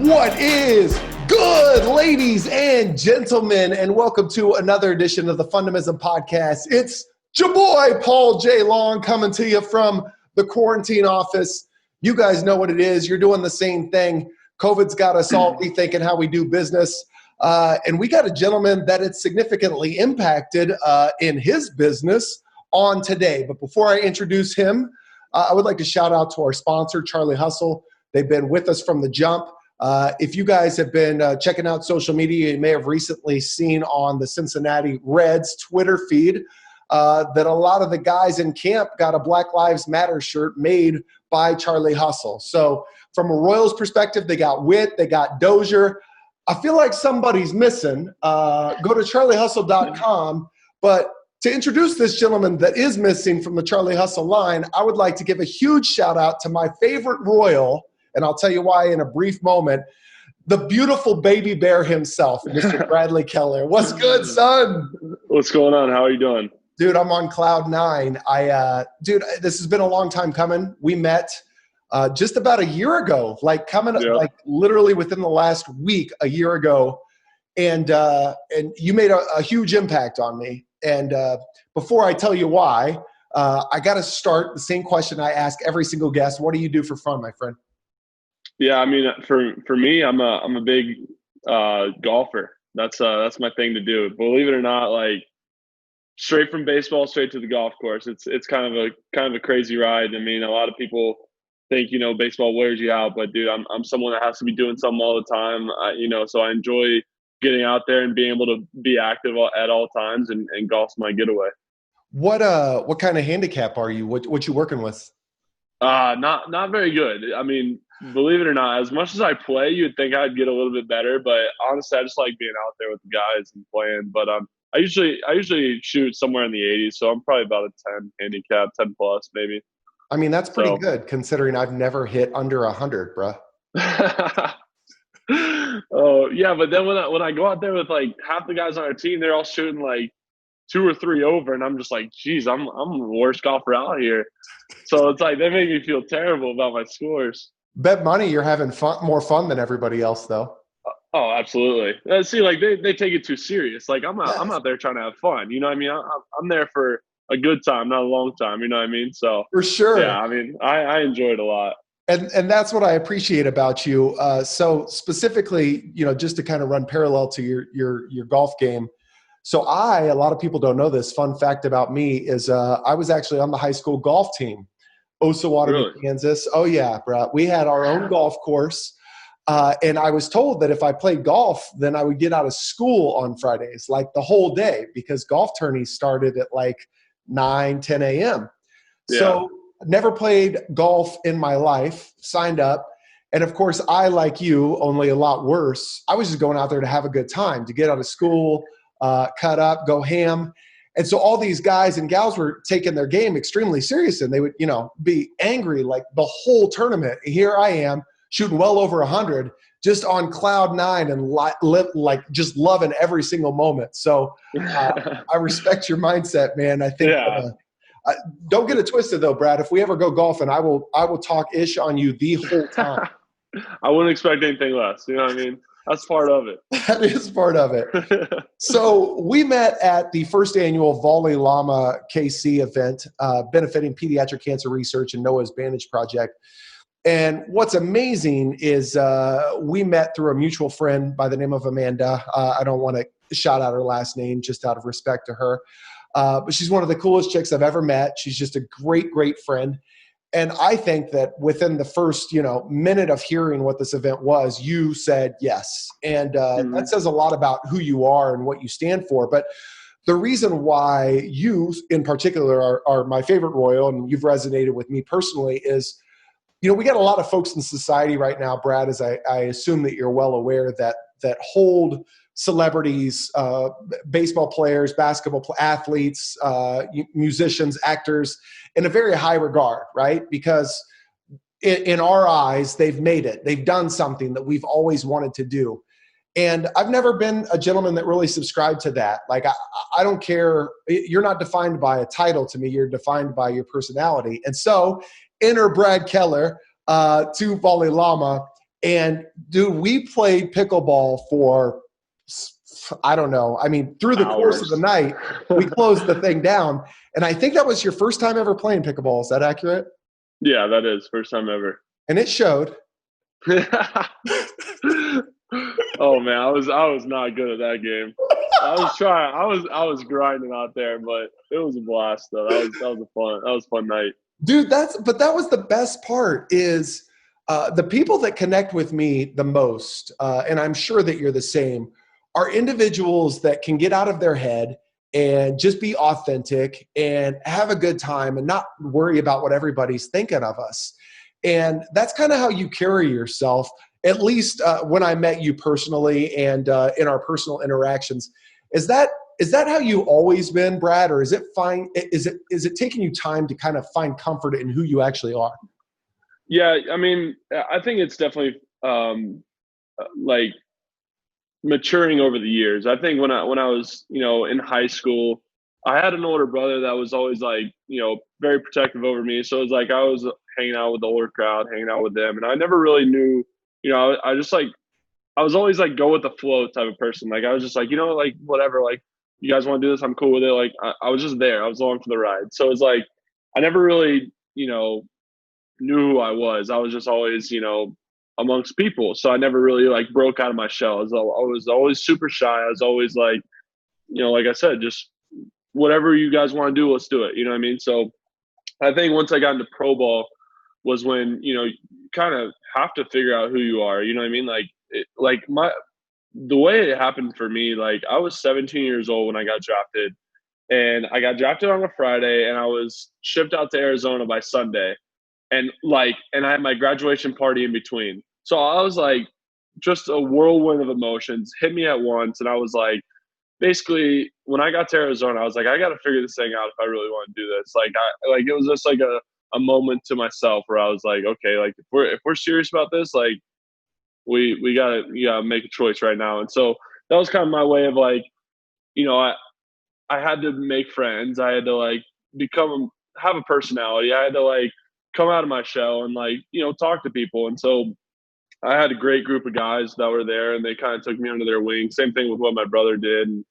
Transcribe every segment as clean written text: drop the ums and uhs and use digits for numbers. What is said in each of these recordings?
What is good, ladies and gentlemen, and welcome to another edition of the Fundamism podcast. It's your boy, Paul J. Long, coming to you from the quarantine office. You guys know what it is. You're doing the same thing. COVID's got us all rethinking how we do business. And we got a gentleman that it's significantly impacted in his business on today. But before I introduce him, I would like to shout out to our sponsor, Charlie Hustle. They've been with us from the jump. If you guys have been checking out social media, you may have recently seen on the Cincinnati Reds Twitter feed that a lot of the guys in camp got a Black Lives Matter shirt made by Charlie Hustle. So from a Royals perspective, they got Witt, they got Dozier. I feel like somebody's missing. Go to charliehustle.com. But to introduce this gentleman that is missing from the Charlie Hustle line, I would like to give a huge shout out to my favorite Royal, and I'll tell you why in a brief moment, the beautiful baby bear himself, Mr. Bradley Keller. What's good, son? What's going on? How are you doing? Dude, I'm on cloud nine. Dude, this has been a long time coming. We met just about a year ago, like literally within the last week, a year ago. And you made a huge impact on me. And before I tell you why, I got to start the same question I ask every single guest. What do you do for fun, my friend? Yeah, I mean, for me, I'm a big golfer. That's my thing to do. Believe it or not, like straight from baseball straight to the golf course. It's kind of a crazy ride. I mean, a lot of people think baseball wears you out, but dude, I'm someone that has to be doing something all the time. So I enjoy getting out there and being able to be active at all times, and golf's my getaway. What kind of handicap are you? What you working with? Not very good. I mean, believe it or not, as much as I play, you'd think I'd get a little bit better, but honestly, I just like being out there with the guys and playing. But I usually shoot somewhere in the 80s, so I'm probably about a 10 handicap, 10 plus maybe. I mean, that's pretty good considering I've never hit under 100, bro. Oh yeah, but then when I go out there with like half the guys on our team, they're all shooting like 2 or 3 over, and I'm just like, geez, I'm the worst golfer out here. So it's like they make me feel terrible about my scores. Bet money you're having more fun than everybody else, though. Oh, absolutely. See, like they take it too serious. Like I'm out there trying to have fun. You know what I mean? I'm there for a good time, not a long time. You know what I mean? So for sure. Yeah, I mean, I enjoy it a lot. And that's what I appreciate about you. So specifically, just to kind of run parallel to your golf game. So a lot of people don't know this. Fun fact about me is I was actually on the high school golf team, Osawatomie, really? Kansas. Oh yeah, bro. We had our own golf course. And I was told that if I played golf, then I would get out of school on Fridays, like the whole day, because golf tourneys started at like 9, 10 a.m. Yeah. So never played golf in my life, signed up. And of course, I, like you, only a lot worse. I was just going out there to have a good time, to get out of school, cut up, go ham. And so all these guys and gals were taking their game extremely serious, and they would, be angry like the whole tournament. Here I am shooting well over 100, just on cloud nine and just loving every single moment. So I respect your mindset, man. I think don't get it twisted though, Brad. If we ever go golfing, I will talk ish on you the whole time. I wouldn't expect anything less. You know what I mean? That's part of it. That is part of it. So we met at the first annual Volley Llama KC event, benefiting pediatric cancer research and Noah's Bandage Project. And what's amazing is we met through a mutual friend by the name of Amanda. I don't want to shout out her last name just out of respect to her. But she's one of the coolest chicks I've ever met. She's just a great, great friend. And I think that within the first, minute of hearing what this event was, you said yes. And that says a lot about who you are and what you stand for. But the reason why you in particular are my favorite Royal, and you've resonated with me personally, is, we got a lot of folks in society right now, Brad, as I assume that you're well aware, that hold celebrities, baseball players, basketball athletes, musicians, actors in a very high regard, right? Because in our eyes, they've made it. They've done something that we've always wanted to do. And I've never been a gentleman that really subscribed to that. Like, I don't care. You're not defined by a title to me. You're defined by your personality. And so enter Brad Keller to Volley Llama. And dude, we played pickleball for, I don't know. I mean, through the course of the night, we closed the thing down. And I think that was your first time ever playing pickleball. Is that accurate? Yeah, that is first time ever. And it showed. Oh man, I was not good at that game. I was trying. I was grinding out there, but it was a blast though. That was a fun night. Dude, but that was the best part is the people that connect with me the most, and I'm sure that you're the same, are individuals that can get out of their head and just be authentic and have a good time and not worry about what everybody's thinking of us. And that's kind of how you carry yourself, at least when I met you personally and in our personal interactions. Is that how you always been, Brad, or is it taking you time to kind of find comfort in who you actually are? Yeah, I mean, I think it's definitely like maturing over the years. I think when I was, in high school, I had an older brother that was always like, very protective over me. So it was like I was hanging out with the older crowd, hanging out with them, and I never really knew, I just like I was always like go with the flow type of person. Like I was just like, like whatever, like you guys want to do this, I'm cool with it. Like I was just there. I was along for the ride. So it's like I never really, knew who I was. I was just always, amongst people. So I never really like broke out of my shell. I was always super shy. I was always like, like I said, just whatever you guys want to do, let's do it. You know what I mean? So I think once I got into pro ball was when, you kind of have to figure out who you are. You know what I mean? The way it happened for me, like I was 17 years old when I got drafted, and I got drafted on a Friday and I was shipped out to Arizona by Sunday. And I had my graduation party in between. So I was like, just a whirlwind of emotions hit me at once. And I was like, basically when I got to Arizona, I was like, I got to figure this thing out if I really want to do this. It was just like a moment to myself where I was like, okay, like if we're serious about this, like we gotta make a choice right now. And so that was kind of my way of like, I had to make friends. I had to like have a personality. I had to like come out of my shell and like, talk to people. And so I had a great group of guys that were there, and they kind of took me under their wing. Same thing with what my brother did. And,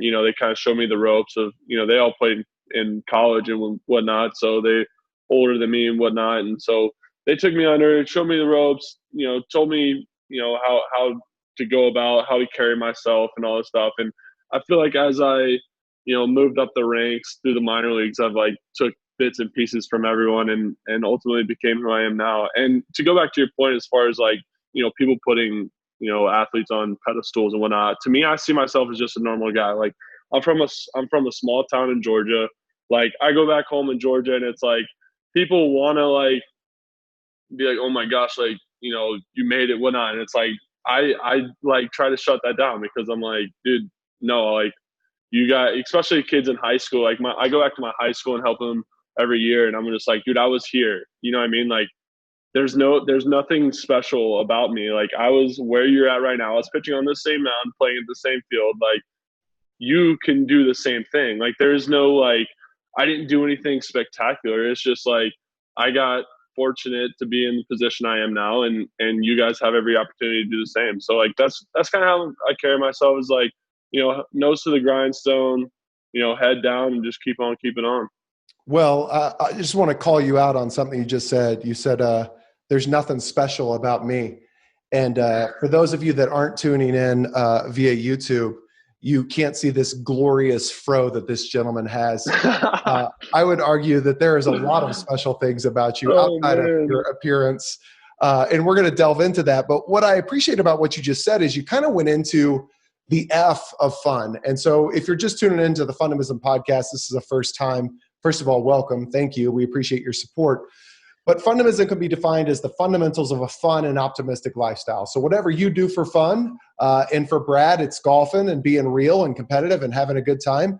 they kind of showed me the ropes of, they all played in college and whatnot. So they older than me and whatnot. And so they took me under, showed me the ropes, told me, how to go about how to carry myself and all this stuff. And I feel like as I, moved up the ranks through the minor leagues, I've like took bits and pieces from everyone and ultimately became who I am now. And to go back to your point, as far as like, people putting, athletes on pedestals and whatnot, to me, I see myself as just a normal guy. Like I'm from a small town in Georgia. Like I go back home in Georgia and it's like, people want to like be like, oh my gosh, like, you made it, whatnot. And it's like, I like try to shut that down because I'm like, dude, no, like you got, especially kids in high school, like I go back to my high school and help them every year. And I'm just like, dude, I was here. You know what I mean? Like there's nothing special about me. Like I was where you're at right now. I was pitching on the same mound, playing at the same field. Like you can do the same thing. Like there's no, like, I didn't do anything spectacular. It's just like, I got fortunate to be in the position I am now. And you guys have every opportunity to do the same. So like, that's kind of how I carry myself, is like, nose to the grindstone, head down and just keep on keeping on. Well, I just want to call you out on something you just said. You said, there's nothing special about me. And for those of you that aren't tuning in via YouTube, you can't see this glorious fro that this gentleman has. I would argue that there is a lot of special things about you outside of your appearance. And we're going to delve into that. But what I appreciate about what you just said is you kind of went into the F of fun. And so if you're just tuning into the Fundamism podcast, this is the first time. First of all, welcome. Thank you. We appreciate your support. But Fundamism can be defined as the fundamentals of a fun and optimistic lifestyle. So whatever you do for fun, and for Brad, it's golfing and being real and competitive and having a good time.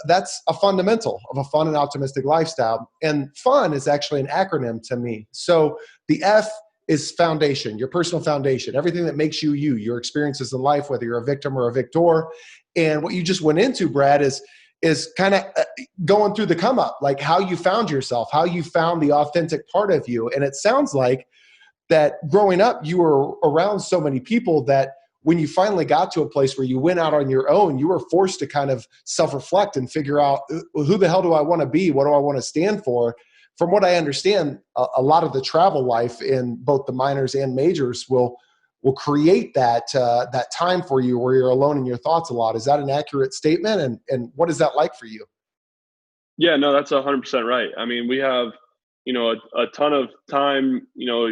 That's a fundamental of a fun and optimistic lifestyle. And fun is actually an acronym to me. So the F is foundation, your personal foundation, everything that makes you you, your experiences in life, whether you're a victim or a victor. And what you just went into, Brad, is kind of going through the come up, like how you found yourself, how you found the authentic part of you. And it sounds like that growing up, you were around so many people that when you finally got to a place where you went out on your own, you were forced to kind of self-reflect and figure out, who the hell do I want to be? What do I want to stand for? From what I understand, a lot of the travel life in both the minors and majors will create that time for you where you're alone in your thoughts a lot. Is that an accurate statement? And what is that like for you? Yeah, no, that's 100% right. I mean, we have, a ton of time,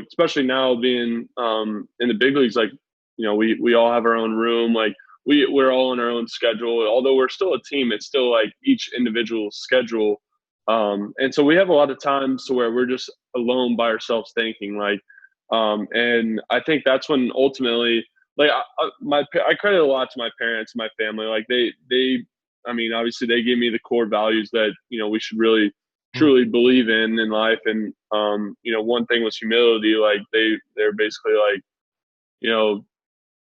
especially now being in the big leagues, like, we all have our own room. Like we're all on our own schedule. Although we're still a team, it's still like each individual schedule. And so we have a lot of times to where we're just alone by ourselves thinking, like, and I think that's when ultimately, like, I credit a lot to my parents and my family. Like I mean, obviously they gave me the core values that, we should really truly believe in life. And, one thing was humility. Like they're basically like,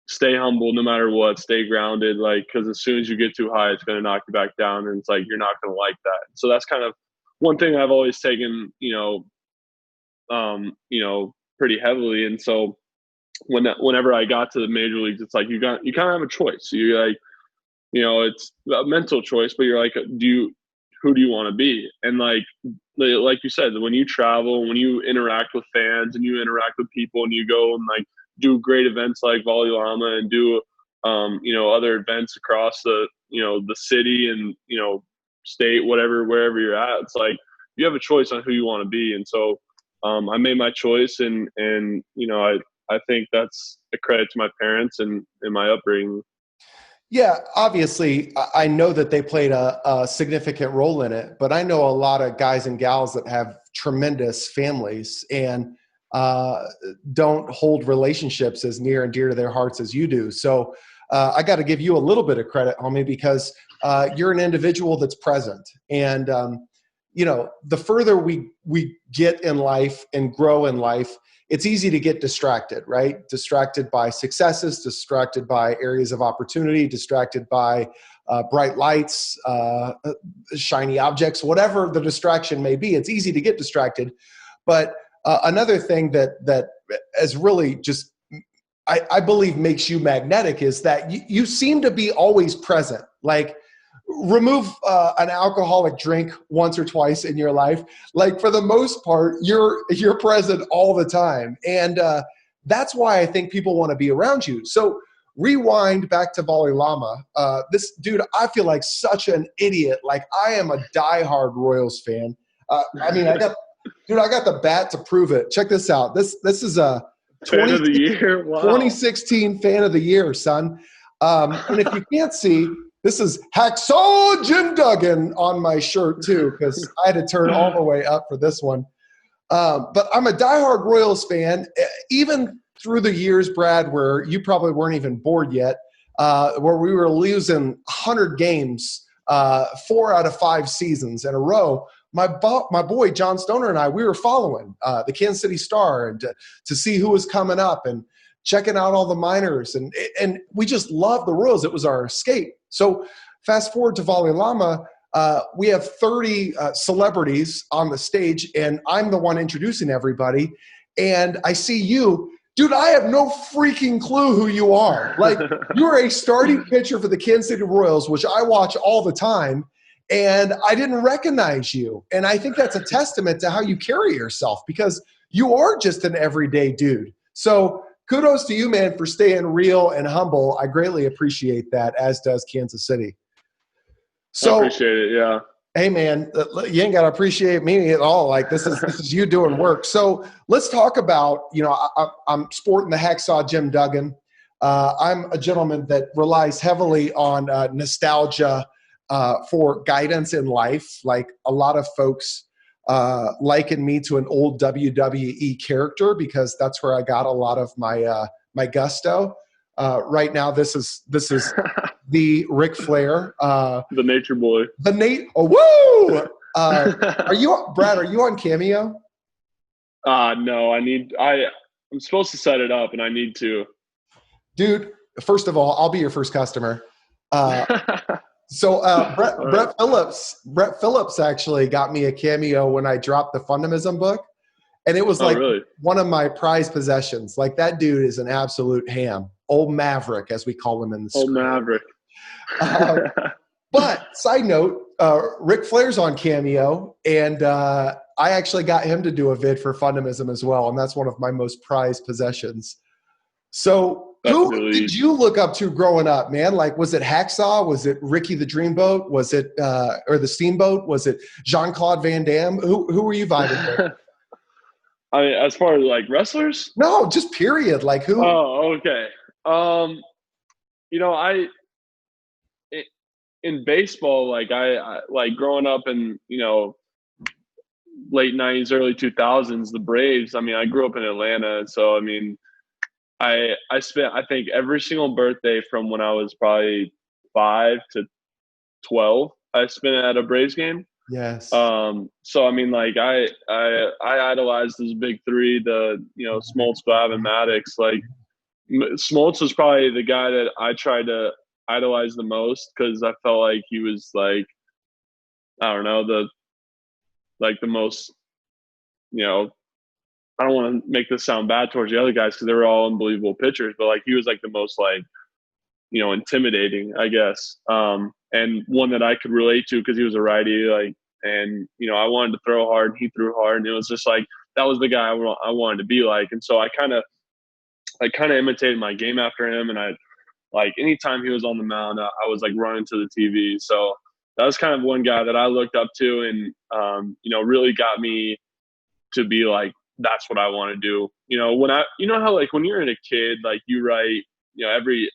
stay humble no matter what, stay grounded. Like, cause as soon as you get too high, it's going to knock you back down. And it's like, you're not going to like that. So that's kind of one thing I've always taken, pretty heavily. And so whenever I got to the major leagues, it's like, you kind of have a choice. You're like, it's a mental choice, but you're like, who do you want to be? And like you said, when you travel, when you interact with fans and you interact with people and you go and like do great events like Volley Llama and do, other events across the city and, state, wherever you're at, it's like, you have a choice on who you want to be. And so, I made my choice and, I think that's a credit to my parents and my upbringing. Yeah, obviously, I know that they played a significant role in it, but I know a lot of guys and gals that have tremendous families and don't hold relationships as near and dear to their hearts as you do. So I got to give you a little bit of credit, homie, because you're an individual that's present. And, the further we get in life and grow in life, it's easy to get distracted, right? Distracted by successes, distracted by areas of opportunity, distracted by bright lights, shiny objects, whatever the distraction may be. It's easy to get distracted. But another thing that is really just, I believe, makes you magnetic is that you seem to be always present. Like, remove an alcoholic drink once or twice in your life. Like, for the most part, you're present all the time. And that's why I think people want to be around you. So rewind back to Volley Llama. This dude, I feel like such an idiot. Like, I am a diehard Royals fan. I got the bat to prove it. Check this out. This is a Fan of the year. Wow. 2016 fan of the year, son. And if you can't see, this is Hacksaw Jim Duggan on my shirt too, because I had to turn all the way up for this one. But I'm a diehard Royals fan, even through the years, Brad, where you probably weren't even bored yet, where we were losing 100 games, 4 out of 5 seasons in a row. My boy, John Stoner, and I, we were following the Kansas City Star and to see who was coming up and checking out all the minors. And we just loved the Royals. It was our escape. So fast forward to Volley Llama, we have 30 celebrities on the stage, and I'm the one introducing everybody. And I see you. Dude, I have no freaking clue who you are. Like, you're a starting pitcher for the Kansas City Royals, which I watch all the time, and I didn't recognize you. And I think that's a testament to how you carry yourself, because you are just an everyday dude. So kudos to you, man, for staying real and humble. I greatly appreciate that, as does Kansas City. So, I appreciate it, yeah. Hey, man, you ain't got to appreciate me at all. Like, this is you doing work. So let's talk about, I'm sporting the Hacksaw Jim Duggan. I'm a gentleman that relies heavily on nostalgia for guidance in life. Like, a lot of folks liken me to an old WWE character because that's where I got a lot of my gusto. Right now, this is the Ric Flair, the Nature Boy, woo! Are you, Brad? Are you on Cameo? No, I'm supposed to set it up, and I need to. Dude, first of all, I'll be your first customer. So Brett Phillips actually got me a Cameo when I dropped the Fundamism book. And it was Oh, like really? one of my prized possessions. Like that dude is an absolute ham. Old Maverick, as we call him in the Old screen. Maverick. But side note, Ric Flair's on Cameo, and I actually got him to do a vid for Fundamism as well, and that's one of my most prized possessions. So That's who did elite. you look up to growing up, man? Like, was it Hacksaw? Was it Ricky the Dreamboat? Was it, or the Steamboat? Was it Jean-Claude Van Damme? Who were you vibing with? I mean, as far as like wrestlers? No, just period. Like who? Oh, okay. You know, in baseball, like I like growing up in, late 90s, early 2000s, the Braves. I mean, I grew up in Atlanta, so I mean, I spent, I think, every single birthday from when I was probably 5 to 12, I spent at a Braves game. Yes. So I mean, like I idolized this big three, the Smoltz, Babb, and Maddox. Like Smoltz was probably the guy that I tried to idolize the most because I felt like he was like, I don't know, the most, I don't want to make this sound bad towards the other guys because they were all unbelievable pitchers, but like he was like the most like, intimidating, I guess. And one that I could relate to because he was a righty, like, and I wanted to throw hard, and he threw hard, and it was just like that was the guy I wanted to be like, and so I kind of imitated my game after him, and I like anytime he was on the mound, I was like running to the TV. So that was kind of one guy that I looked up to, and really got me to be like, that's what I want to do. When how like when you're in a kid, like you write, every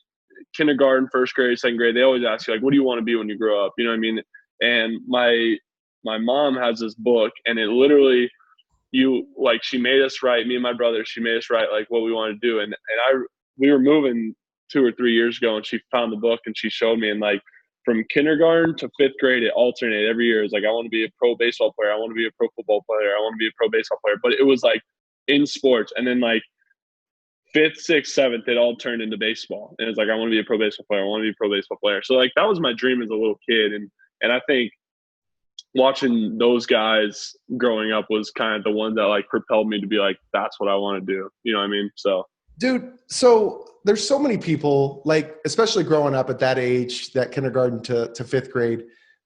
kindergarten, first grade, second grade, they always ask you like, what do you want to be when you grow up? You know what I mean? And my mom has this book, and it literally, she made us write, me and my brother, she made us write like what we want to do. And we were moving 2 or 3 years ago, and she found the book and she showed me, and like from kindergarten to fifth grade, it alternated every year. It's like, I want to be a pro baseball player, I want to be a pro football player, I want to be a pro baseball player. But it was like in sports, and then like fifth, sixth, seventh, it all turned into baseball. And it's like, I want to be a pro baseball player, I want to be a pro baseball player. So like that was my dream as a little kid. And I think watching those guys growing up was kind of the one that like propelled me to be like, that's what I want to do. You know what I mean? So Dude, so there's so many people, like, especially growing up at that age, that kindergarten to fifth grade,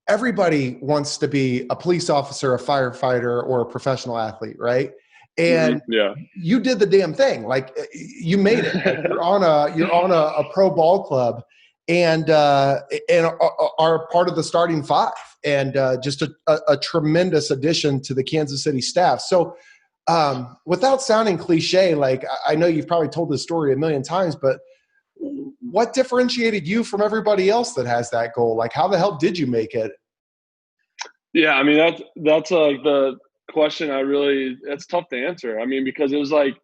everybody wants to be a police officer, a firefighter, or a professional athlete, right? And yeah. you did the damn thing. Like you made it. Like you're on a pro ball club, and are part of the starting five, and just a tremendous addition to the Kansas City staff. So without sounding cliche, like I know you've probably told this story a million times, but what differentiated you from everybody else that has that goal? Like how the hell did you make it? Yeah, I mean that's like the question that's tough to answer. I mean, because it was like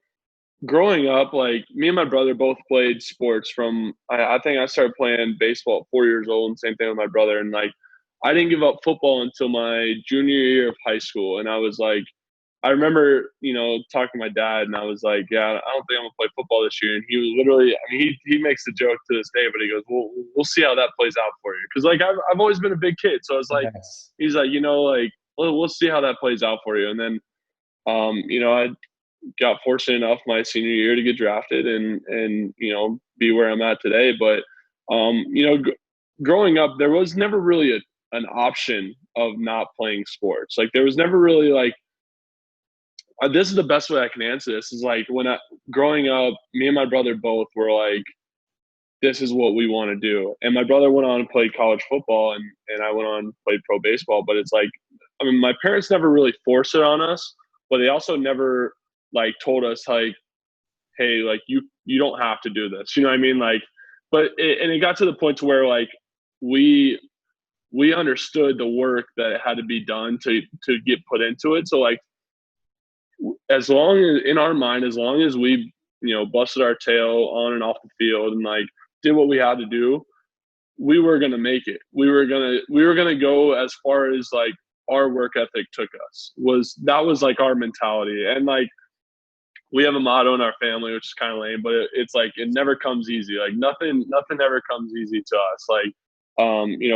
growing up, like me and my brother both played sports from I think I started playing baseball at 4 years old, and same thing with my brother. And like I didn't give up football until my junior year of high school. And I was like, I remember, talking to my dad, and I was like, yeah, I don't think I'm gonna play football this year. And he was literally, I mean, he makes the joke to this day, but he goes, well, we'll see how that plays out for you. Cause like, I've always been a big kid. So it's like, Yes. he's like, like, we'll see how that plays out for you. And then, I got fortunate enough my senior year to get drafted and, be where I'm at today. But, growing up, there was never really an option of not playing sports. Like there was never really like, this is the best way I can answer this is like growing up, me and my brother both were like, this is what we want to do. And my brother went on and played college football, and I went on and played pro baseball. But it's like, I mean, my parents never really forced it on us, but they also never like told us like, hey, like you don't have to do this. You know what I mean? Like, and it got to the point to where like we understood the work that had to be done to get put into it. So like, as long as in our mind, as long as we, busted our tail on and off the field and like did what we had to do, we were going to make it. We were going to go as far as like our work ethic took us. That was like our mentality. And like, we have a motto in our family, which is kind of lame, but it's like, it never comes easy. Like nothing ever comes easy to us. Like,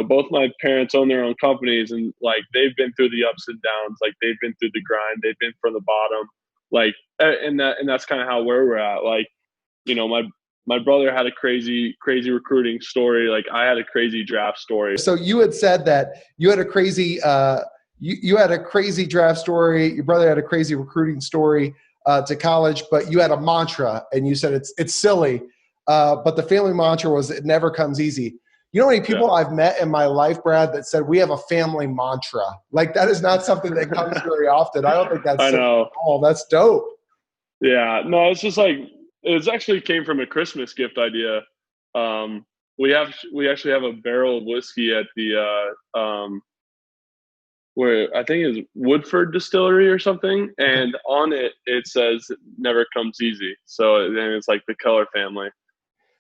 both my parents own their own companies, and like they've been through the ups and downs. Like they've been through the grind. They've been from the bottom. Like, and that's kind of how where we're at. Like, you know, my brother had a crazy recruiting story. Like, I had a crazy draft story. So you had said that you had a crazy you had a crazy draft story. Your brother had a crazy recruiting story to college, but you had a mantra, and you said it's silly, but the family mantra was it never comes easy. You know how many people I've met in my life, Brad, that said we have a family mantra? Like, that is not something that comes very often. I don't think that's I know. Oh, that's dope. Yeah, no, it's just like it actually came from a Christmas gift idea. We actually have a barrel of whiskey at the where I think is Woodford Distillery or something, and on it says "Never comes easy." So then it's like the Keller family.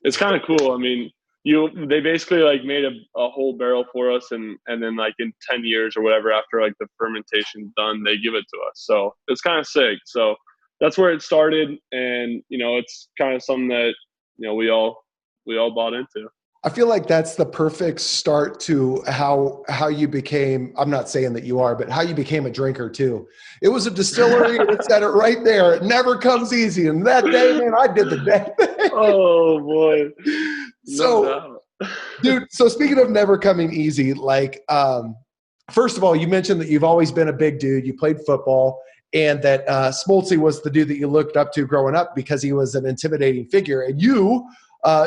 It's kind of cool. I mean, they basically like made a whole barrel for us, and then like in 10 years or whatever after like the fermentation's done, they give it to us. So it's kind of sick. So that's where it started, and you know, it's kind of something that you know we all bought into. I feel like that's the perfect start to how you became, I'm not saying that you are, but how you became a drinker too. It was a distillery and it said it right there. It never comes easy. And that day, man, I did the day. Oh boy. So, dude, so speaking of never coming easy, like, first of all, you mentioned that you've always been a big dude. You played football, and that Smoltzy was the dude that you looked up to growing up because he was an intimidating figure. And you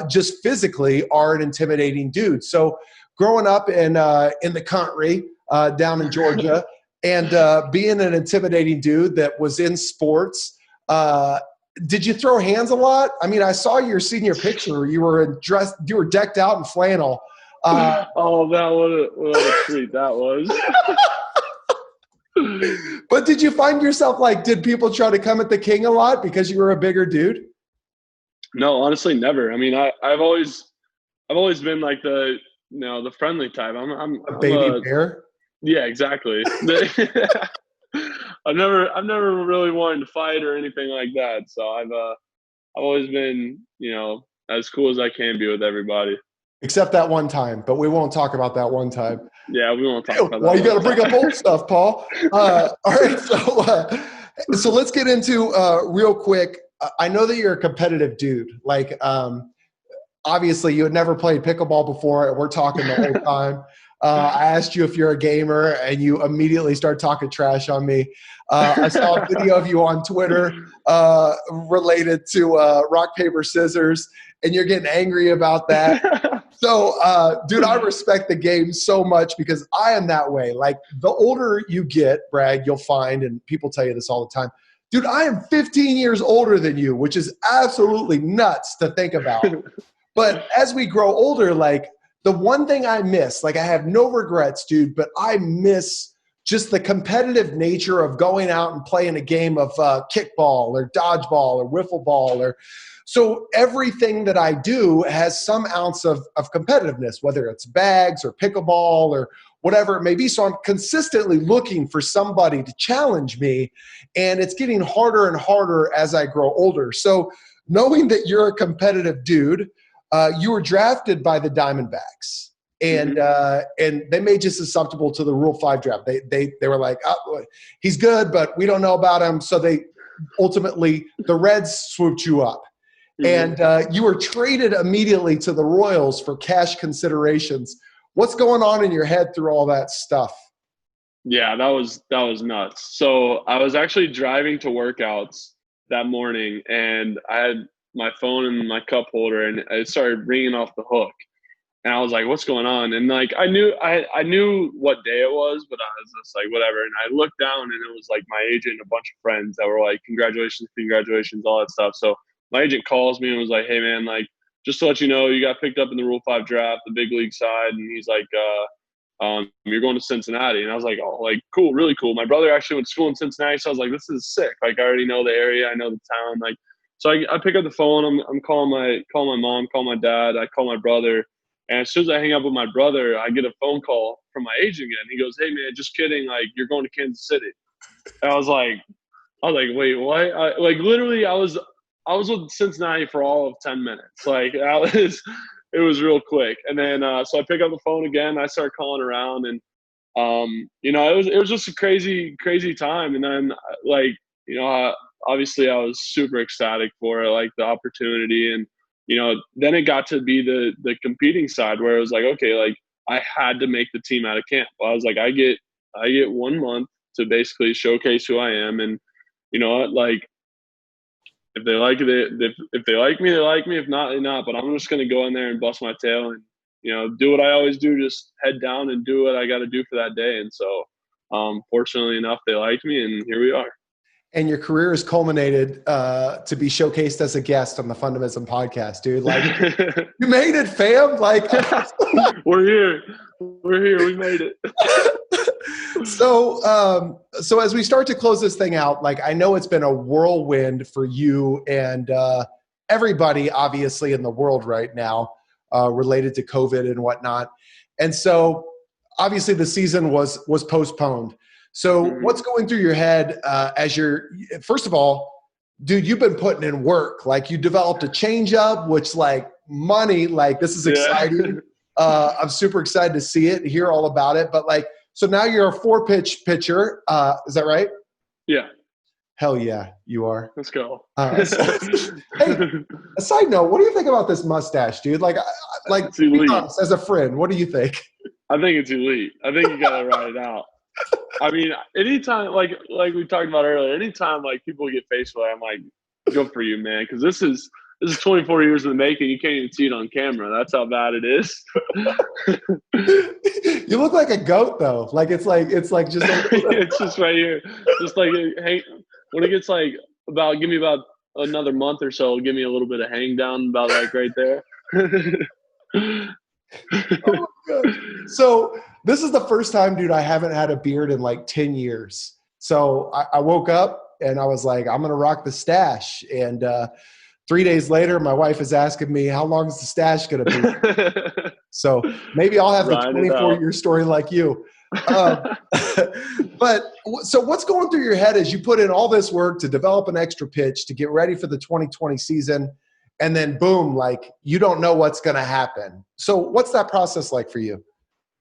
just physically are an intimidating dude. So growing up in the country down in Georgia and being an intimidating dude that was in sports, did you throw hands a lot? I mean, I saw your senior picture. You were decked out in flannel. Oh, what a treat that was. But did you find yourself like, did people try to come at the king a lot because you were a bigger dude? No, honestly, never. I mean, I've always been like the friendly type. I'm A baby bear? Yeah, exactly. I've never really wanted to fight or anything like that. So I've always been, you know, as cool as I can be with everybody. Except that one time, but we won't talk about that one time. Yeah, we won't talk about that. Well, you got to bring up old stuff, Paul. All right, so let's get into real quick. I know that you're a competitive dude. Like, obviously, you had never played pickleball before, and we're talking the whole time. I asked you if you're a gamer, and you immediately start talking trash on me. I saw a video of you on Twitter related to rock, paper, scissors, and you're getting angry about that. So, dude, I respect the game so much because I am that way. Like, the older you get, Brad, you'll find, and people tell you this all the time, dude, I am 15 years older than you, which is absolutely nuts to think about. But as we grow older, like, the one thing I miss, like, I have no regrets, dude, but I miss just the competitive nature of going out and playing a game of kickball or dodgeball or wiffle ball. So everything that I do has some ounce of competitiveness, whether it's bags or pickleball or whatever it may be. So I'm consistently looking for somebody to challenge me, and it's getting harder and harder as I grow older. So knowing that you're a competitive dude, you were drafted by the Diamondbacks, and they made you susceptible to the Rule 5 draft. They were like, oh, he's good, but we don't know about him. So they ultimately, the Reds swooped you up. And you were traded immediately to the Royals for cash considerations. What's going on in your head through all that stuff? Yeah, that was nuts. So I was actually driving to workouts that morning, and I had my phone in my cup holder, and it started ringing off the hook. And I was like, "What's going on?" And like I knew what day it was, but I was just like, "Whatever." And I looked down, and it was like my agent and a bunch of friends that were like, "Congratulations, congratulations," all that stuff. So my agent calls me and was like, "Hey man, like just to let you know, you got picked up in the Rule 5 draft, the big league side." And he's like, "You're going to Cincinnati." And I was like, "Oh, like cool, really cool." My brother actually went to school in Cincinnati, so I was like, "This is sick." Like I already know the area, I know the town. Like, so I pick up the phone. I'm calling my mom, call my dad, I call my brother. And as soon as I hang up with my brother, I get a phone call from my agent again. He goes, "Hey man, just kidding. Like you're going to Kansas City." And I was like, "Wait, what?" Like literally, I was with Cincinnati for all of 10 minutes. Like it was real quick. And then so I pick up the phone again. I start calling around, and you know, it was just a crazy time. And then like you know, obviously I was super ecstatic for it, like the opportunity. And, then it got to be the competing side where it was like, okay, like I had to make the team out of camp. I was like, I get 1 month to basically showcase who I am. And you know what, like, if they like it, if they like me, they like me. If not, they not. But I'm just going to go in there and bust my tail and, do what I always do, just head down and do what I got to do for that day. And so, fortunately enough, they liked me, and here we are. And your career has culminated to be showcased as a guest on the Fundamism podcast, dude. Like, you made it, fam. Like, we're here. We made it. So as we start to close this thing out, like, I know it's been a whirlwind for you and everybody, obviously, in the world right now, related to COVID and whatnot. And so, obviously, the season was postponed. So what's going through your head as you're, first of all, dude, you've been putting in work. Like, you developed a changeup, which, like, money, like, this is exciting. I'm super excited to see it and hear all about it. But, like, so now you're a 4-pitch pitcher. Is that right? Yeah. Hell yeah, you are. Let's go. Hey, a side note, what do you think about this mustache, dude? Like, be honest, as a friend, what do you think? I think it's elite. I think you got to ride it out. I mean, anytime, like we talked about earlier, anytime like people get facial, I'm like, good for you, man, because this is 24 years in the making. You can't even see it on camera. That's how bad it is. You look like a goat, though. Like it's like just it's just right here. Just like, hey, when it gets like give me about another month or so, give me a little bit of hang down about like right there. Oh my God. So this is the first time, dude, I haven't had a beard in like 10 years. So I woke up and I was like, I'm going to rock the stash. And 3 days later, my wife is asking me, how long is the stash going to be? So maybe I'll have the 24-year story like you. But so what's going through your head as you put in all this work to develop an extra pitch to get ready for the 2020 season, and then boom, like you don't know what's going to happen. So what's that process like for you?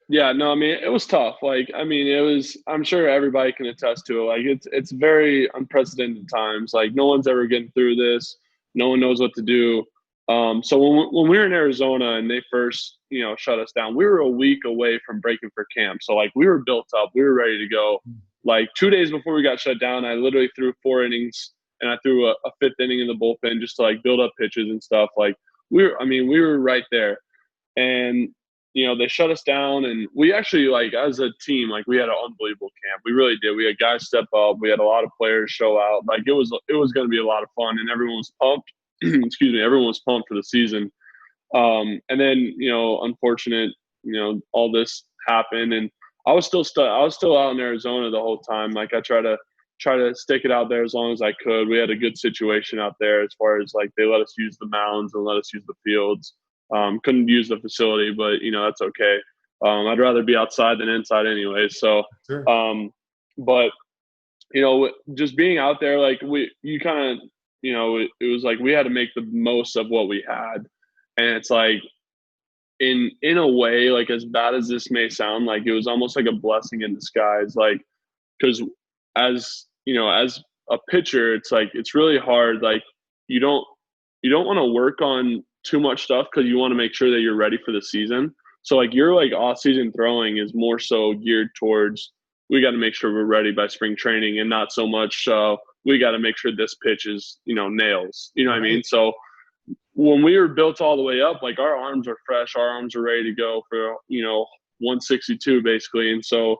Yeah, no, I mean, it was tough. Like, I mean, it was, I'm sure everybody can attest to it. Like, it's very unprecedented times. Like, no one's ever getting through this. No one knows what to do. So when we were in Arizona and they first, shut us down, we were a week away from breaking for camp. So, like, we were built up. We were ready to go. Like, 2 days before we got shut down, I literally threw 4 innings, and I threw a 5th inning in the bullpen just to, like, build up pitches and stuff. Like, we were right there. And they shut us down, and we actually, like, as a team, like, we had an unbelievable camp. We really did. We had guys step up. We had a lot of players show out. Like, it was going to be a lot of fun, and everyone was pumped. Excuse me. Everyone was pumped for the season. And then, unfortunate, all this happened, and I was still out in Arizona the whole time. Like, I try to stick it out there as long as I could. We had a good situation out there as far as, like, they let us use the mounds and let us use the fields. Couldn't use the facility, but that's okay. I'd rather be outside than inside anyway. So, sure. But just being out there, like it was like we had to make the most of what we had, and it's like in a way, like, as bad as this may sound, like it was almost like a blessing in disguise, like, because as a pitcher, it's like it's really hard. Like you don't want to work on too much stuff because you want to make sure that you're ready for the season. So, like, your, like, off-season throwing is more so geared towards we got to make sure we're ready by spring training, and not so much we got to make sure this pitch is nails. You know what I mean? So when we were built all the way up, like, our arms are fresh, our arms are ready to go for 162 basically. And so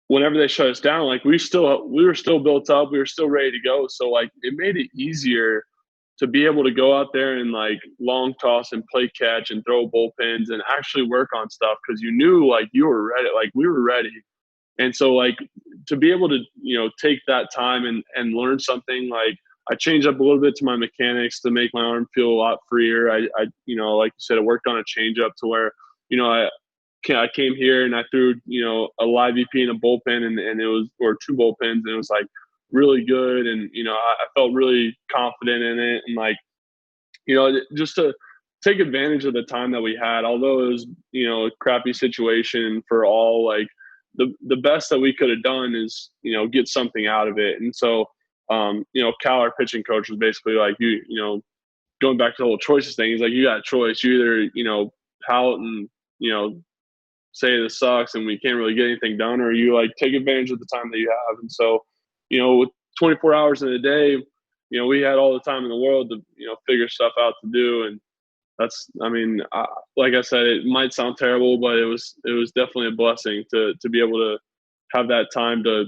whenever they shut us down, like, we were still built up, we were still ready to go. So, like, it made it easier to be able to go out there and, like, long toss and play catch and throw bullpens and actually work on stuff because you knew, like, you were ready, like, we were ready. And so, like, to be able to, take that time and learn something, like, I changed up a little bit to my mechanics to make my arm feel a lot freer. I like you said, I worked on a changeup to where, I came here and I threw, a live EP in a bullpen and it was, or 2 bullpens, and it was, like, really good. And, I felt really confident in it. And, like, just to take advantage of the time that we had, although it was, a crappy situation for all, like, the best that we could have done is, get something out of it. And so Cal, our pitching coach, was basically like, going back to the whole choices thing. He's like, you got a choice. You either, pout and, say this sucks and we can't really get anything done, or you like take advantage of the time that you have. And so, with 24 hours in a day, we had all the time in the world to, figure stuff out to do. And that's, like I said, it might sound terrible, but it was definitely a blessing to be able to have that time to,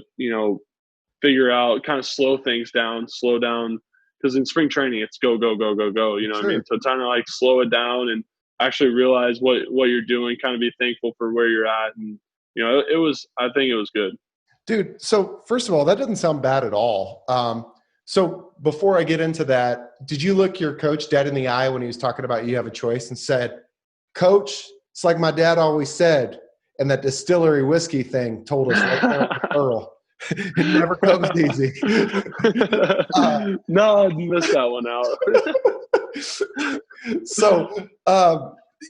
figure out, kind of slow down. Because in spring training, it's go, go, go, go, go. You know what I mean? So trying to like slow it down and actually realize what you're doing, kind of be thankful for where you're at. And, I think it was good. Dude, so first of all, that doesn't sound bad at all. So before I get into that, did you look your coach dead in the eye when he was talking about you have a choice and said, Coach, it's like my dad always said, and that distillery whiskey thing told us right there at Earl. It never comes easy. No, I missed that one out. So,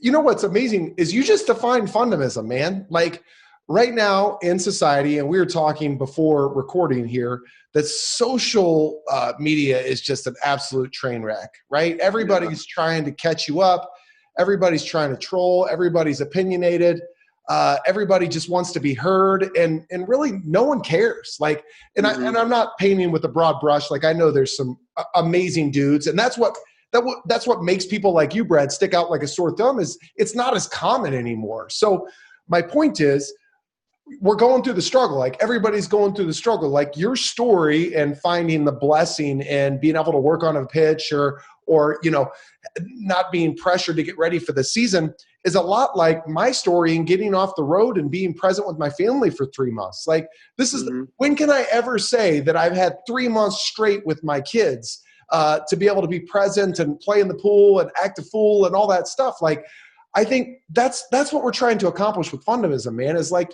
what's amazing is you just defined Fundamism, man. Like right now in society, and we were talking before recording here, that social media is just an absolute train wreck, right? Everybody's trying to catch you up. Everybody's trying to troll. Everybody's opinionated. Everybody just wants to be heard, and really no one cares. Like, and I'm not painting with a broad brush. Like I know there's some amazing dudes, and that's what makes people like you, Brad, stick out like a sore thumb. Is it's not as common anymore. So my point is, we're going through the struggle. Like everybody's going through the struggle. Like your story and finding the blessing and being able to work on a pitch or not being pressured to get ready for the season is a lot like my story and getting off the road and being present with my family for 3 months. Like this is, when can I ever say that I've had 3 months straight with my kids to be able to be present and play in the pool and act a fool and all that stuff? Like, I think that's what we're trying to accomplish with Fundamism, man, is like,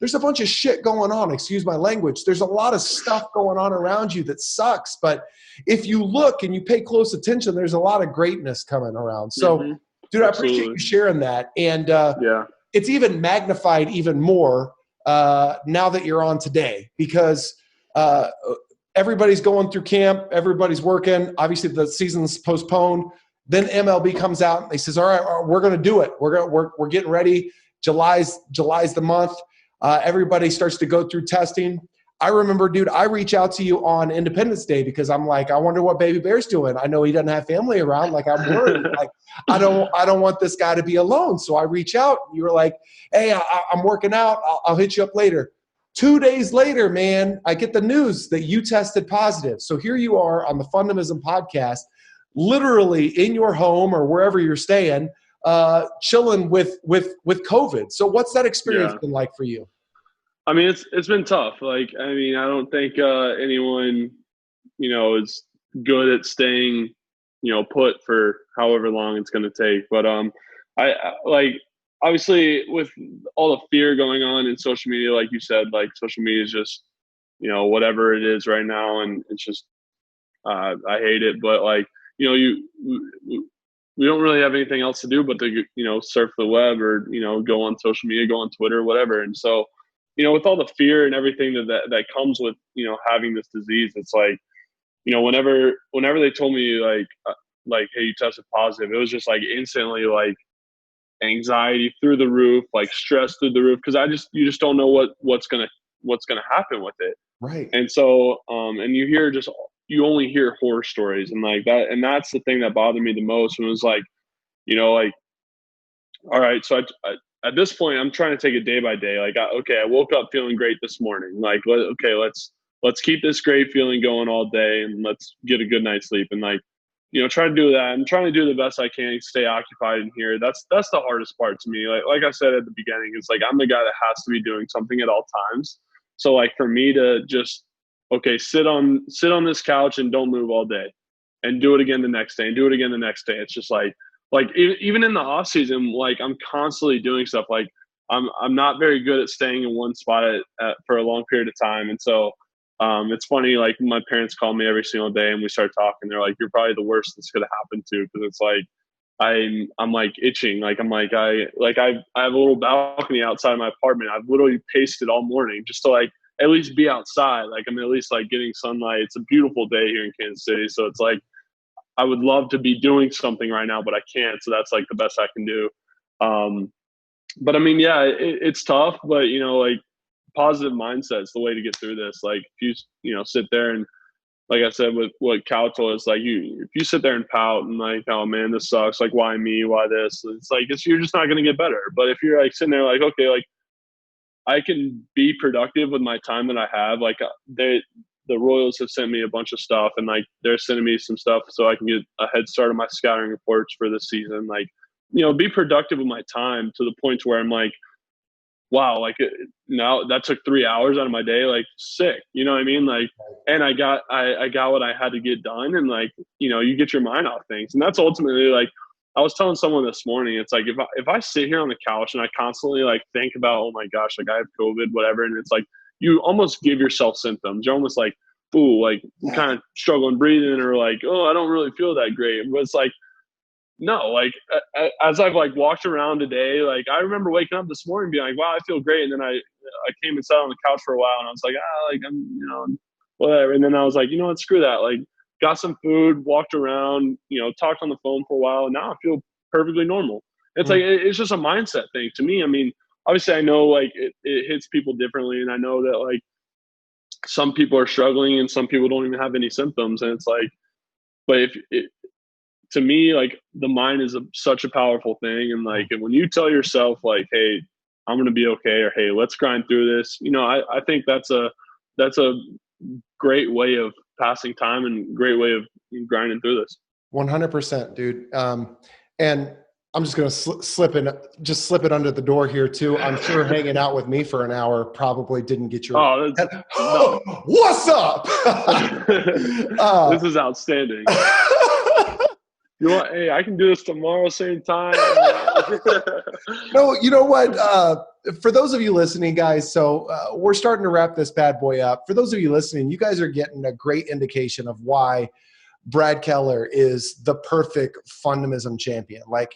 there's a bunch of shit going on. Excuse my language. There's a lot of stuff going on around you that sucks. But if you look and you pay close attention, there's a lot of greatness coming around. So, dude, I appreciate you sharing that. And it's even magnified even more now that you're on today, because everybody's going through camp. Everybody's working. Obviously, the season's postponed. Then MLB comes out and they says, all right, we're going to do it. We're getting ready. July's the month. Everybody starts to go through testing. I remember, dude, I reach out to you on Independence Day because I'm like, I wonder what Baby Bear's doing. I know he doesn't have family around. Like, I'm worried. Like, I don't want this guy to be alone. So I reach out. You were like, hey, I'm working out. I'll hit you up later. 2 days later, man, I get the news that you tested positive. So here you are on the Fundamism podcast, literally in your home or wherever you're staying, chilling with COVID. So what's that experience been like for you? I mean, it's been tough. Like, I don't think anyone, is good at staying, put for however long it's going to take. But I like, obviously with all the fear going on in social media, like you said, like social media is just, whatever it is right now, and it's just I hate it. But like, we don't really have anything else to do but to, surf the web or, go on social media, go on Twitter, whatever. And so, with all the fear and everything that comes with, having this disease, it's like, whenever they told me like, hey, you tested positive, it was just like instantly like anxiety through the roof, like stress through the roof. Cause you just don't know what's going to happen with it. Right. And so, and you only hear horror stories and like that. And that's the thing that bothered me the most. When it was like, like, all right, so I at this point, I'm trying to take it day by day. Like, I woke up feeling great this morning. Like, let's keep this great feeling going all day, and let's get a good night's sleep. And like, try to do that. I'm trying to do the best I can, stay occupied in here. That's the hardest part to me. Like I said at the beginning, it's like I'm the guy that has to be doing something at all times. So like for me to just sit on this couch and don't move all day, and do it again the next day, and do it again the next day. It's just like even in the off season, like I'm constantly doing stuff. Like I'm not very good at staying in one spot for a long period of time. And so it's funny, like my parents call me every single day and we start talking. They're like, you're probably the worst that's going to happen to, because it's like I'm like itching. Like I have a little balcony outside my apartment. I've literally paced it all morning just to like at least be outside. Like I'm at least like getting sunlight. It's a beautiful day here in Kansas City. So it's like, I would love to be doing something right now, but I can't. So that's like the best I can do. But I mean, yeah, it's tough, but you know, like positive mindset is the way to get through this. Like if you know, sit there and, like I said, with what Cal told us, like if you sit there and pout and like, oh man, this sucks. Like, why me? Why this? It's like, you're just not going to get better. But if you're like sitting there like, okay, like I can be productive with my time that I have. Like the Royals have sent me a bunch of stuff, and like they're sending me some stuff so I can get a head start on my scouting reports for this season. Like, you know, be productive with my time to the point where I'm like, wow, like now that took 3 hours out of my day, like sick, you know what I mean? Like, and I got what I had to get done. And like, you know, you get your mind off things. And that's ultimately like, I was telling someone this morning, it's like, if I sit here on the couch and I constantly like think about, oh my gosh, like I have COVID, whatever. And it's like, you almost give yourself symptoms. You're almost like, ooh, like I'm kind of struggling breathing, or like, oh, I don't really feel that great. But it's like, no, like as I've like walked around today, like I remember waking up this morning being like, wow, I feel great. And then I came and sat on the couch for a while, and I was like, like I'm, you know, whatever. And then I was like, you know what, screw that. Like got some food, walked around, you know, talked on the phone for a while, and now I feel perfectly normal. It's like, it's just a mindset thing to me. I mean, obviously I know like it hits people differently. And I know that like some people are struggling and some people don't even have any symptoms. And it's like, but to me, like the mind is such a powerful thing. And like, when you tell yourself like, hey, I'm going to be okay, or hey, let's grind through this, you know, I think that's a great way of passing time and great way of grinding through this. 100%, dude. And I'm just going to slip it under the door here too. I'm sure hanging out with me for an hour probably didn't get your, no. What's up? This is outstanding. Hey, I can do this tomorrow, same time. No, you know what? For those of you listening, guys, so we're starting to wrap this bad boy up. For those of you listening, you guys are getting a great indication of why Brad Keller is the perfect Fundamism champion. Like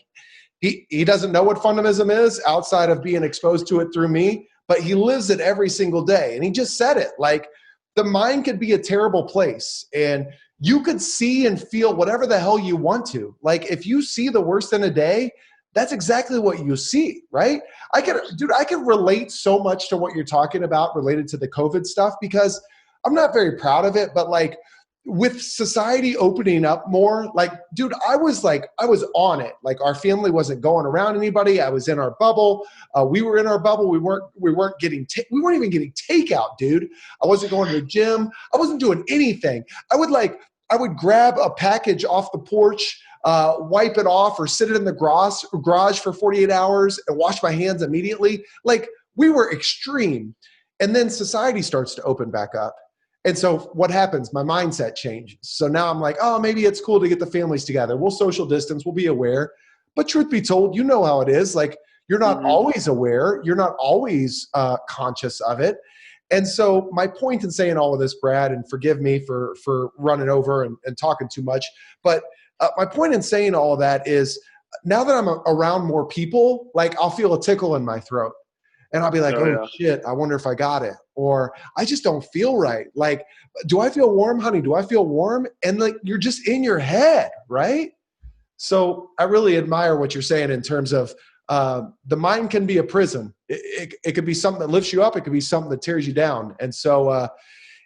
he doesn't know what Fundamism is outside of being exposed to it through me, but he lives it every single day. And he just said it, like the mind could be a terrible place, and you could see and feel whatever the hell you want to. Like if you see the worst in a day, that's exactly what you see, right? I can relate so much to what you're talking about related to the COVID stuff, because I'm not very proud of it, but like with society opening up more, like, dude, I was on it. Like our family wasn't going around anybody. I was in our bubble. We were in our bubble. We weren't even getting takeout, dude. I wasn't going to the gym. I wasn't doing anything. I would grab a package off the porch, wipe it off, or sit it in the garage for 48 hours and wash my hands immediately. Like we were extreme. And then society starts to open back up. And so what happens? My mindset changes. So now I'm like, oh, maybe it's cool to get the families together. We'll social distance. We'll be aware. But truth be told, you know how it is. Like you're not always aware. You're not always conscious of it. And so my point in saying all of this, Brad, and forgive me for running over and talking too much, but my point in saying all of that is now that I'm around more people, like I'll feel a tickle in my throat. And I'll be like, shit, I wonder if I got it. Or I just don't feel right. Like, do I feel warm, honey? Do I feel warm? And like, you're just in your head, right? So I really admire what you're saying in terms of the mind can be a prison. It could be something that lifts you up. It could be something that tears you down. And so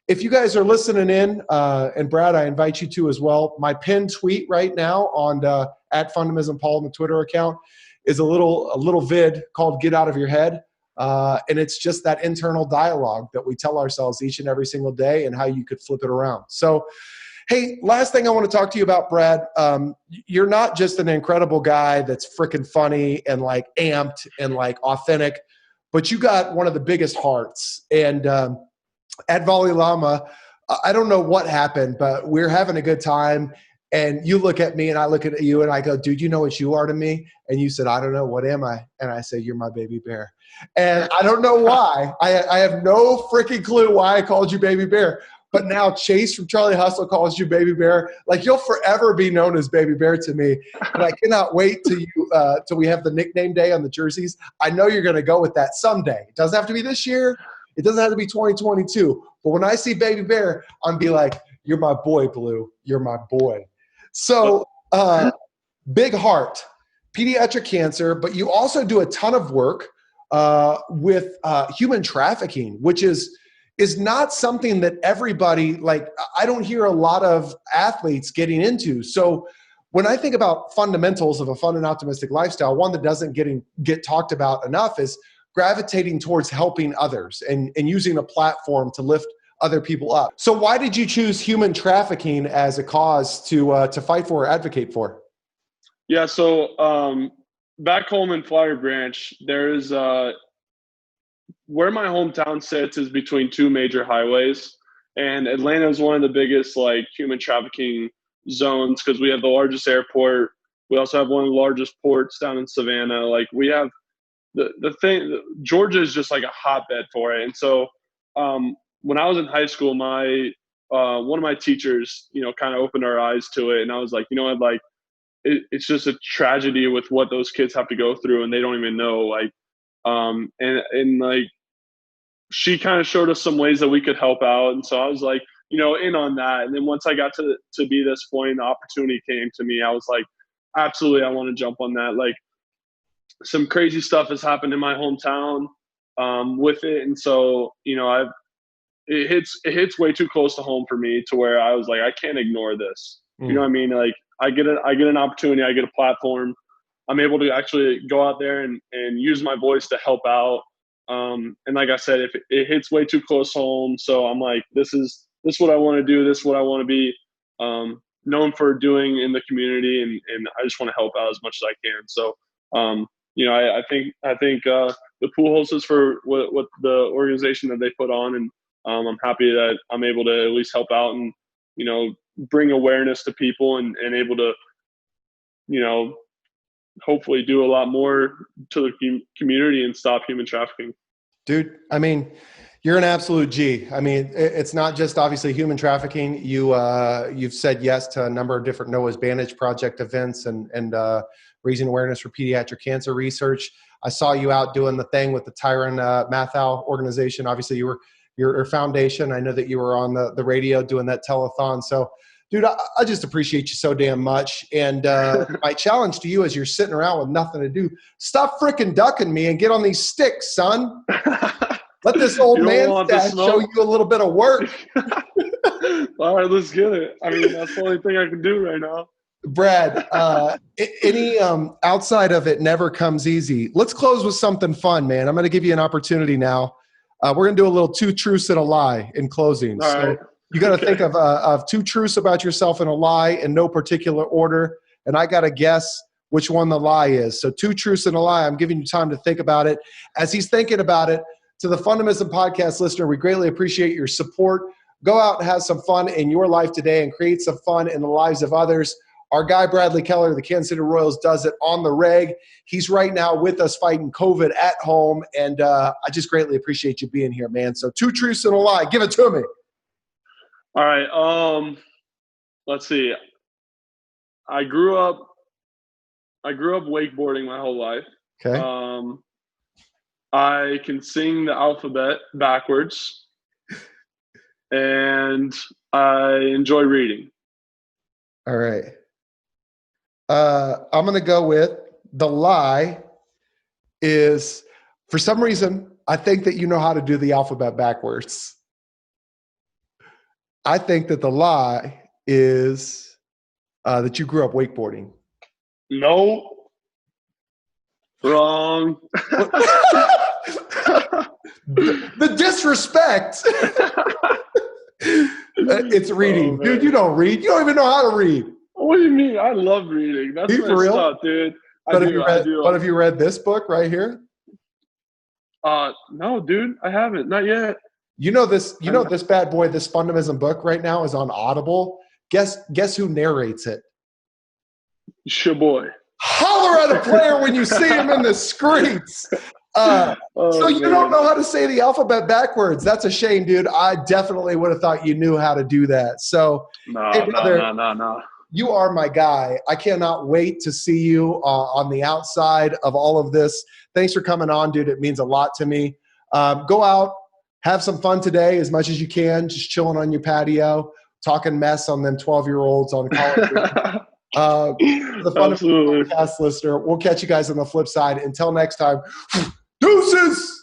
if you guys are listening in, and Brad, I invite you to as well, my pinned tweet right now on at Fundamism Paul on the Twitter account is a little vid called Get Out of Your Head. And it's just that internal dialogue that we tell ourselves each and every single day and how you could flip it around. So, hey, last thing I want to talk to you about, Brad, you're not just an incredible guy that's freaking funny and like amped and like authentic, but you got one of the biggest hearts. And at Volley Llama, I don't know what happened, but we're having a good time. And you look at me and I look at you and I go, dude, you know what you are to me? And you said, I don't know. What am I? And I say, you're my baby bear. And I don't know why. I have no freaking clue why I called you baby bear. But now Chase from Charlie Hustle calls you baby bear. Like you'll forever be known as baby bear to me. And I cannot wait till we have the nickname day on the jerseys. I know you're going to go with that someday. It doesn't have to be this year, It doesn't have to be 2022. But when I see Baby Bear, I'm be like, you're my boy, Blue. You're my boy. So big heart, pediatric cancer, but you also do a ton of work with human trafficking, which is not something that everybody, like, I don't hear a lot of athletes getting into. So when I think about fundamentals of a fun and optimistic lifestyle, one that doesn't get talked about enough is gravitating towards helping others and using a platform to lift other people up. So why did you choose human trafficking as a cause to fight for or advocate for? Yeah, so back home in Flower Branch, there's where my hometown sits is between two major highways, and Atlanta is one of the biggest like human trafficking zones because we have the largest airport. We also have one of the largest ports down in Savannah. Like we have the thing. Georgia is just like a hotbed for it. And so when I was in high school, my one of my teachers, kind of opened our eyes to it, and I was like, what, like it's just a tragedy with what those kids have to go through, and they don't even know. Like, and like she kind of showed us some ways that we could help out, and so I was like, in on that. And then once I got to be this point, the opportunity came to me. I was like, absolutely, I want to jump on that. Like, some crazy stuff has happened in my hometown with it, and so it hits way too close to home for me to where I was like, I can't ignore this. You know what I mean? Like, I get an opportunity, I get a platform. I'm able to actually go out there and use my voice to help out. And like I said, if it hits way too close home, so I'm like, this is what I want to do. This is what I want to be known for doing in the community, and I just want to help out as much as I can. So, I think the pool hostess for what the organization that they put on, and I'm happy that I'm able to at least help out and bring awareness to people and able to hopefully do a lot more to the community and stop human trafficking. Dude, I mean, you're an absolute G. I mean, it's not just obviously human trafficking. You've said yes to a number of different Noah's Bandage Project events and raising awareness for pediatric cancer research. I saw you out doing the thing with the Tyron Mathau organization. Obviously, your foundation. I know that you were on the radio doing that telethon. So, dude, I just appreciate you so damn much. And my challenge to you as you're sitting around with nothing to do, stop freaking ducking me and get on these sticks, son. Let this old man show you a little bit of work. All right, let's get it. I mean, that's the only thing I can do right now. Brad, any outside of it never comes easy. Let's close with something fun, man. I'm going to give you an opportunity now. We're going to do a little two truths and a lie in closing. All right. You got to think of two truths about yourself and a lie in no particular order, and I got to guess which one the lie is. So two truths and a lie. I'm giving you time to think about it. As he's thinking about it, to the Fundamism podcast listener, we greatly appreciate your support. Go out and have some fun in your life today and create some fun in the lives of others. Our guy, Bradley Keller, the Kansas City Royals, does it on the reg. He's right now with us fighting COVID at home, and I just greatly appreciate you being here, man. So two truths and a lie. Give it to me. All right. Let's see. I grew up wakeboarding my whole life. Okay. I can sing the alphabet backwards, and I enjoy reading. All right. I'm going to go with the lie is, for some reason, I think that you know how to do the alphabet backwards. I think that the lie is that you grew up wakeboarding. No. Wrong. The disrespect. It's reading. Oh, dude, you don't read. You don't even know how to read. What do you mean? I love reading. That's my stuff, dude. But have you read this book right here? No, dude, I haven't. Not yet. This bad boy, this Fundamism book right now is on Audible. Guess who narrates it? It's your boy. Holler at a player when you see him in the streets. So you don't know how to say the alphabet backwards. That's a shame, dude. I definitely would have thought you knew how to do that. So No. You are my guy. I cannot wait to see you on the outside of all of this. Thanks for coming on, dude. It means a lot to me. Go out, Have some fun today as much as you can, just chilling on your patio, talking mess on them 12-year-olds on college. The Fundamism Absolutely. podcast listener, we'll catch you guys on the flip side. Until next time, deuces!